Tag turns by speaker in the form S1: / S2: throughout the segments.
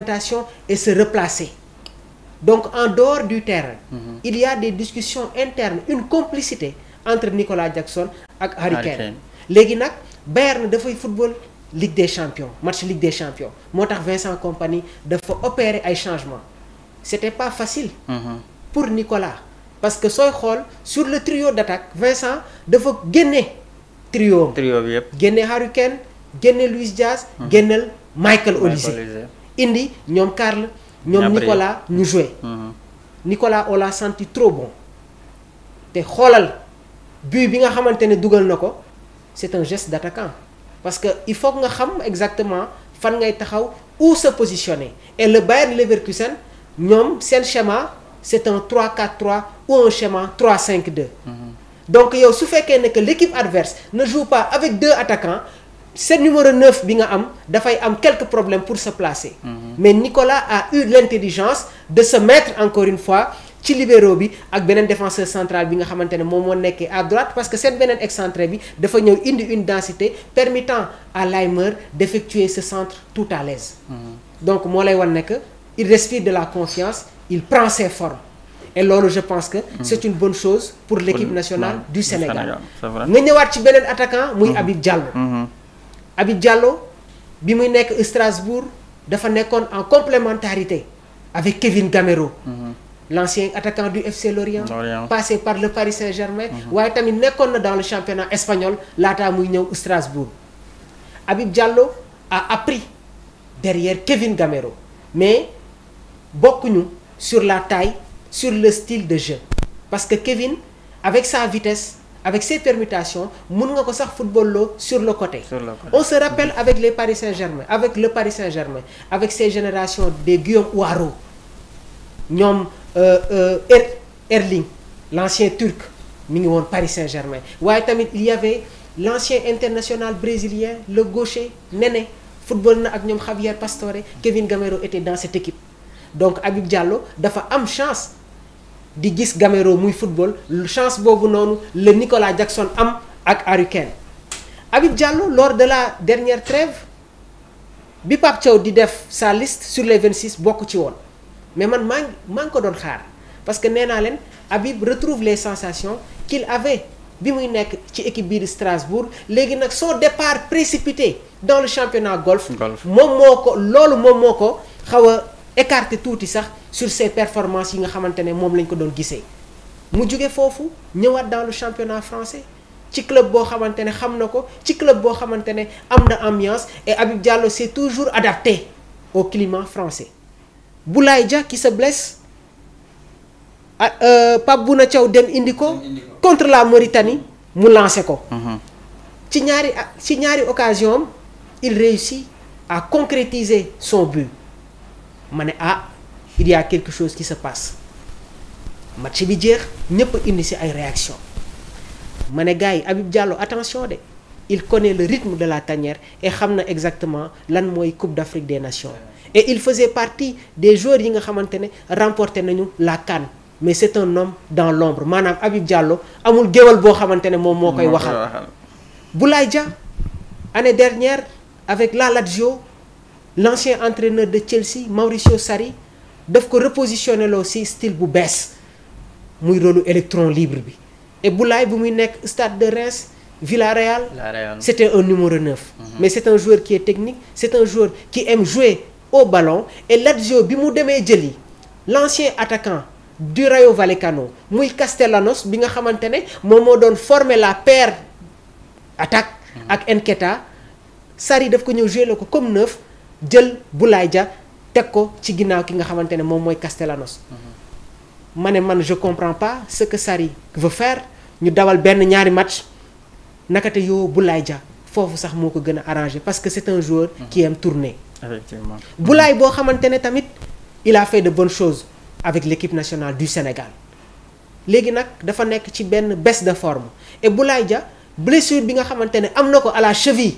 S1: orientation et se replacer. Donc en dehors du terrain, il y a des discussions internes, une complicité entre Nicolas Jackson ak Harry Kane. léegi nag Bayern dafay football Ligue des Champions, match Ligue des Champions moo tax Vincent Kompany dafa opérer ay changements. C'était pas facile pour Nicolas parce que sooy xool sur le trio d'attaque Vincent dafa génne trio bi yëpp génne Harry Kane génne Luis Diaz génneel Michael Olise indi ñoom Karl ñoom Nicolas ñu joué Nicolas on l'a senti trop bon te xoolal but bi nga xamante ne dugal na ko c'est un geste d'attaquant parce que il faut nga xam exactement fan ngay taxaw où se positionner et le Bayer Leverkusen ñoom seen schéma c'est un 3-4-3 ou un schéma 3-5-2 donc yow su fekkee ne que l'équipe adverse ne joue pas avec deux attaquants c'est numéro 9 bi nga am dafay am quelques problèmes pour se placer mais Nicolas a eu l'intelligence de se mettre encore une fois ci libéro bi ak beneen défenseur central bi nga xamante ne moom moo nekkee à droite parce que seen beneen excentré bi dafa ñëw indi une densité permettant à Laimer d'effectuer ce centre tout à l'aise donc moo lay wan ne que il respire de la confiance il prend ses formes et loolu je pense que c'est une bonne chose pour l'équipe nationale du Sénégal nga ñëwaat ci beneen attaquant muy Habib Diallo Habib Diallo bi muy nekk Strasbourg dafa nekkoon en complémentarité avec Kevin Gamero l'ancien attaquant du FC Lorient passé par le Paris Saint-Germain waaye tamit nekkoon na dans le championnat espagnol laataa muy ñëw Strasbourg Habib Diallo a appris derrière Kevin Gamero mais bokkuñu sur la taille sur le style de jeu parce que Kevin avec sa vitesse avec ses permutations mën nga ko sax football sur le côté on se rappelle avec les Paris Saint-Germain avec le Paris Saint-Germain avec ces générations des Guillaume Ouaro ñoom Erling l'ancien turc mi ngi woon Paris Saint-Germain waaye tamit il y avait l'ancien international brésilien le gaucher Néné football na ak ñoom Javier Pastore Kevin Gamero était dans cette équipe donc Habib Diallo dafa am chance di gis Gamero muy football chance boobu noonu le Nicolas Jackson am ak Harry Kane Habib Diallo lors de la dernière trêve bi Pape Thiaw di def sa liste sur les 26 bokk ci woon mais man maa ngi ko doon xaar parce que nee naa leen Habib retrouve les sensations qu'il avait bi muy nekk ci équipe bii di Strasbourg léegi nag son départ précipité dans le championnat golf moom moo ko xaw a écarté tuuti sax sur ses performances yi nga xamante ne moom lañ ko doon gisee mu jóge foofu ñëwaat dans le championnat français ci club boo xamante ne xam na ko ci club boo xamante ne am na ambiance et Habib Diallo s'est toujours adapté au climat français Boulaye Dia qui se blesse Pape Bouna Thiaw dem indi ko contre la Mauritanie mu lancé ko ci ñaari occasion am il réussit à concrétiser son but ma ne il y a quelque chose qui se passe match bi jeex ñëpp indi ci ay réaction ma ne gars yi Habib Diallo attention de il connaît le rythme de la tanière et xam na exactement lan mooy Coupe d'Afrique des Nations et il faisait partie des joueurs yi nga xamante ne remporté nañu la CAN mais c'est un homme dans l'ombre maanaam Habib Diallo amul géwal boo xamante ne moom moo koy waxal Boulaye Dia année dernière avec la Lazio l'ancien entraîneur de Chelsea Mauricio Sarri daf ko repositionner loo ci style bu bees muy rôle électron libre bi et Boulaye bu muy nekk Stade de Reims Villarreal c'était un numéro 9 mais c'est un joueur qui est technique c'est un joueur qui aime jouer au ballon et Lazio bi mu demee jëli l'ancien attaquant du Rayo Vallecano muy Castellanos bi nga xamante ne moom moo doon former la paire attaque ak Nketiah Sarri daf ko ñëw jouer la ko comme 9 jël Boulaye Dia teg ko ci ginnaaw ki nga xamante ne moom mooy Castellanos ma ne man je comprends pas ce que Sarri veut faire ñu dawal benn ñaari match nakate yoo Boulaye Dia foofu sax moo ko gën a arrangé parce que c'est un joueur qui aime tourner
S2: effectivement
S1: Boulaye boo xamante ne tamit il a fait de bonnes choses avec l'équipe nationale du Sénégal léegi nag dafa nekk ci benn baisse de forme et Boulaye Dia blessure bi nga xamante ne am na ko à la cheville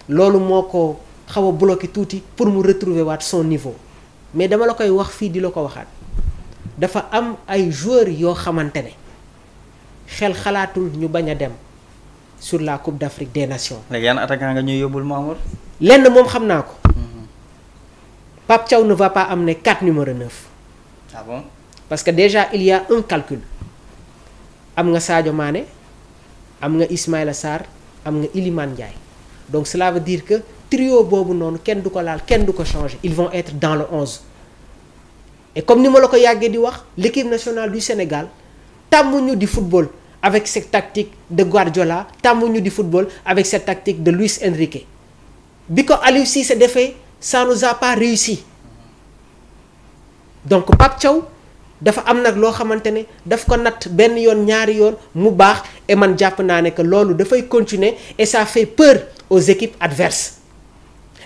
S1: loolu moo ko xaw a bloqué tuuti pour mu retrouver waat son niveau mais dama la koy wax fii di la ko waxaat dafa am ay joueurs yoo xamante ne xel xalaatul ñu bañ a dem sur la Coupe d'Afrique des Nations.
S2: léegi yan attaquant nga ñuy yóbbul Mamour.
S1: lenn moom xam naa ko Pape Thiaw ne va pas amener 4 numéro 9.
S2: Ah bon?
S1: Parce que déjà il y a un calcul. Am nga Sadio Mané, am nga Ismaïla Sarr, am nga Iliman Ndiaye. Donc cela veut dire que trio boobu noonu kenn du ko laal kenn du ko changer. Ils vont être dans le 11. Et comme ni ma la ko yàggee di wax, l'équipe nationale du Sénégal tàmmuñu di football avec cette tactique de Guardiola, tàmmuñu di football avec cette tactique de Luis Enrique. Bi ko Aliou Cissé defee, ça nous a pas réussi. Donc Pape Thiaw dafa am nag loo xamante ne daf ko natt benn yoon ñaari yoon mu baax et man jàpp naa ne que loolu dafay continuer et ça fait peur aux équipes adverses.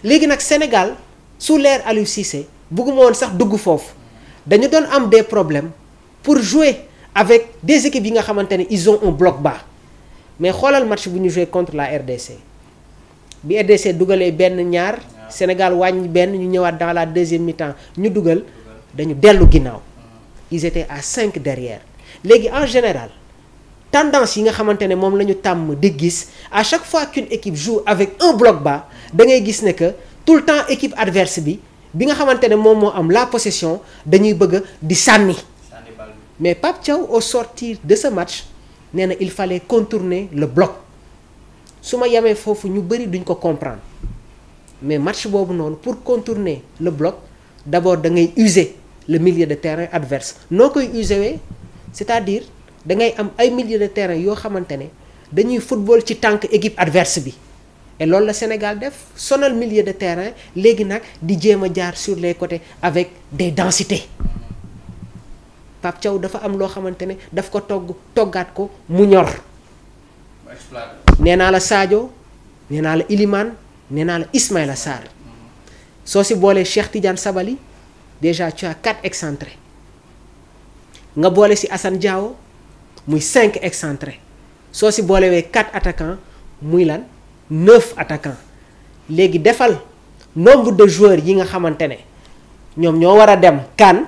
S1: Léegi nag Sénégal sous l'ère Aliou Cissé bugguma woon sax dugg foofu dañu doon am des problèmes pour jouer avec des équipes yi nga xamante ne ils ont un bloc bas mais xoolal match bu ñu joué contre la RDC bi RDC dugalee benn ñaar Sénégal wàññi benn ñu ñëwaat dans la deuxième mi-temps ñu dugal dañu dellu ginnaaw ils étaient à 5 derrière léegi en général tendance yi nga xamante ne moom la ñu tàmm di gis à chaque fois qu'une équipe joue avec un bloc bas da ngay gis ne que tout le temps équipe adverse bi nga xamante ne moom moo am la possession dañuy bëgg di sànni mais Pape Thiaw au sortir de ce match nee na il fallait contourner le bloc su ma yemee foofu ñu bëri duñ ko comprendre mais match boobu noonu pour contourner le bloc d'abord da ngay user le milieu de terrain adverse noo koy user wee c'est-à-dire da ngay am ay milieu de terrain yoo xamante ne dañuy football ci tànk équipe adverse bi et loolu la Sénégal def sonal milieu de terrain léegi nag di jéem a jaar sur les côtés avec des densités Pape Thiaw dafa am loo xamante ne daf ko toggaat ko mu ñor nee naa la Sadio nee naa la Iliman nee naa la Ismaïla Sarr soo si boolee Cheikh Tidiane Sabali déjà tu as 4 excentrés nga boole si Assane Diao muy 5 excentrés soo si boolewee 4 attaquants muy lan 9 attaquants léegi defal nombre de joueurs yi nga xamante ne ñoom ñoo war a dem CAN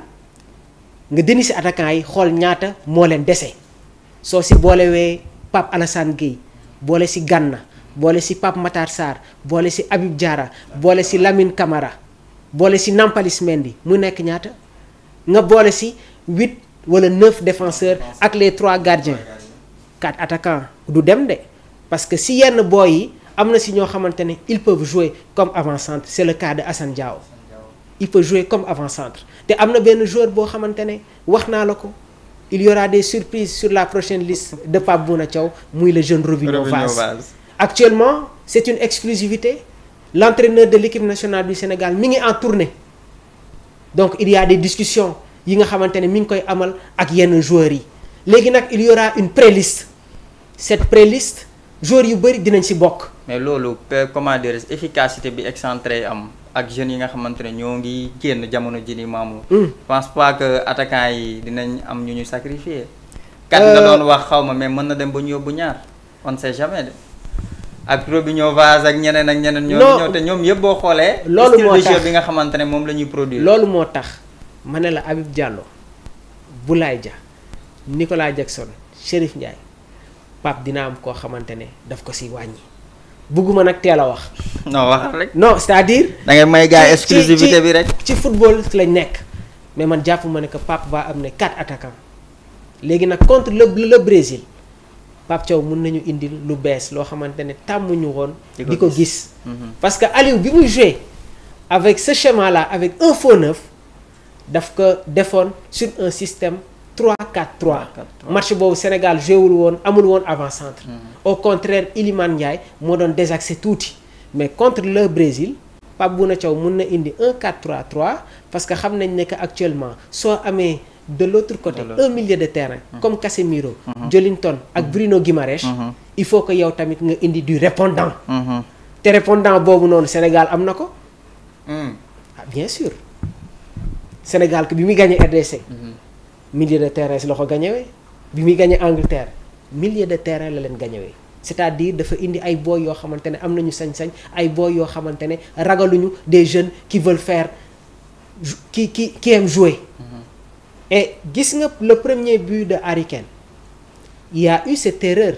S1: nga dindi si attaquants yi xool ñaata moo leen dese soo si boolewee Pape Alassane Gueye boole si Gana boole si Pape Matar Sarr boole si Habib Diarra boole si Lamine Camara boole si Nampalys Mendy mu nekk ñaata nga boole si 8 wala 9 défenseurs ak les 3 gardiens 4 attaquants du dem de parce que si yenn boy yi am na si ñoo xamante ne ils peuvent jouer comme avant-centre c'est le cas de Assane Diao il peut jouer comme avant-centre te am na benn joueur boo xamante ne wax naa la ko il y aura des surprises sur la prochaine liste de Pape Bouna Thiaw muy le jeune Robinho Vaz. Actuellement c'est une exclusivité l'entraîneur de l'équipe nationale du Sénégal mi ngi en tournée donc il y a des discussions yi nga xamante ne mi ngi koy amal ak yenn joueurs yi léegi nag il y aura une pré-liste cette pré-liste joueurs yu bëri dinañ ci bokk.
S2: mais loolu comment dire efficacité bi excentré am ak jeunes yi nga xamante ne ñoo ngi génn jamono ji ni maamu. je pense pas que attaquants yi dinañ am ñu sacrifier. kat nga doon wax xaw ma mais mën na dem ba ñu yóbbu ñaar on sait jamais de. ak Robinho Vaz ak ñeneen ak ñeneen. ñoo te ñoom yëpp boo xoolee.
S1: loolu moo tax
S2: style de jeu bi nga xamante ne moom la ñuy produire.
S1: loolu moo tax ma ne la Habib Diallo Boulaye Dia Nicolas Jackson Chérif Ndiaye Pape dina am koo xamante ne daf ko si wàññi bugguma nag teel a wax.
S2: non waxal rek.
S1: non c'est-à-dire.
S2: da ngay may gars exclusivité bi rek.
S1: ci football lañ nekk mais man jàpp ma ne que Pape va am ne 4 attaquants léegi nag contre le Brésil. Pape Thiaw mën nañu indil lu bees loo xamante ne tàmmuñu woon di ko gis parce que Aliou bi muy joué avec ce schéma là avec un faux neuf daf ko defoon sur un système 3-4-3 match boobu Sénégal joué wul woon amul woon avant-centre au contraire Iliman Ndiaye moo doon désaxé tuuti mais contre le Brésil Pape Bouna Thiaw mën na indi un 4-3-3 parce que xam nañ ne que actuellement soo amee de l'autre côté un milieu de terrain comme Casemiro Joelinton ak Bruno Guimaraes il faut que yow tamit nga indi du répondant te répondant boobu noonu Sénégal am na ko ah bien sûr Sénégal que bi muy gagné RDC milieu de terrain si la ko gañewee bi muy gagné Angleterre milieu de terrain la leen gañewee c'est-à-dire dafa indi ay boy yoo xamante ne am nañu sañ-sañ ay boy yoo xamante ne ragaluñu des jeunes qui veulent faire qui aiment jouer et gis nga le premier but de Harry Kane il y a eu cette erreur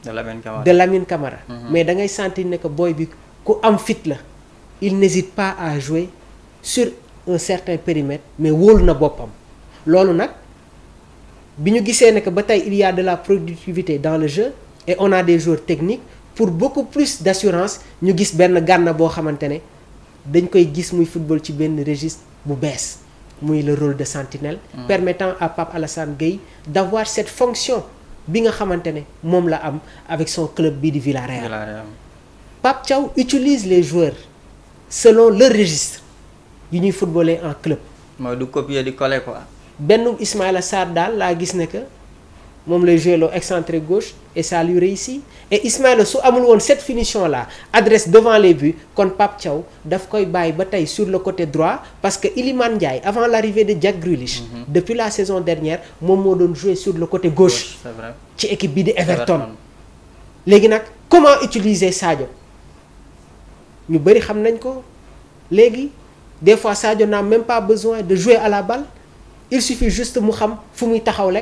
S1: de Lamine Camara mais da ngay sentir ne que boy bi ku am fit la il n'hésite pas à jouer sur un certain périmètre mais wóolu na boppam loolu nag bi ñu gisee ne que ba tey il y a de la productivité dans le jeu et on a des joueurs techniques pour beaucoup plus d'assurance ñu gis benn Gana boo xamante ne dañ koy gis muy football ci benn registre bu bees muy le rôle de sentinelle permettant à Pape Alassane Gueye d'avoir cette fonction bi nga xamante ne moom la am avec son club bii di Villarreal. Pape Thiaw utilise les joueurs selon leur registre yu ñuy footballer en club.
S2: mooy du copier di coller quoi.
S1: benn Ismaïla Sarr daal laa gis ne que moom lay jouer loo excentré gauche et ça lui réussit et Ismaïla su amul woon cette finition là adresse devant les buts kon Pape Thiaw daf koy bàyyi ba tey sur le côté droit parce que Iliman Ndiaye avant l'arrivée de Jack Grealish depuis la saison dernière moom moo doon jouer sur le côté gauche.
S2: c'est vrai
S1: ci équipe bi di Everton. léegi nag comment utiliser Sadio ñu bëri xam nañ ko léegi des fois Sadio n'a même pas besoin de jouer à la balle il suffit juste mu xam fu muy taxaw rek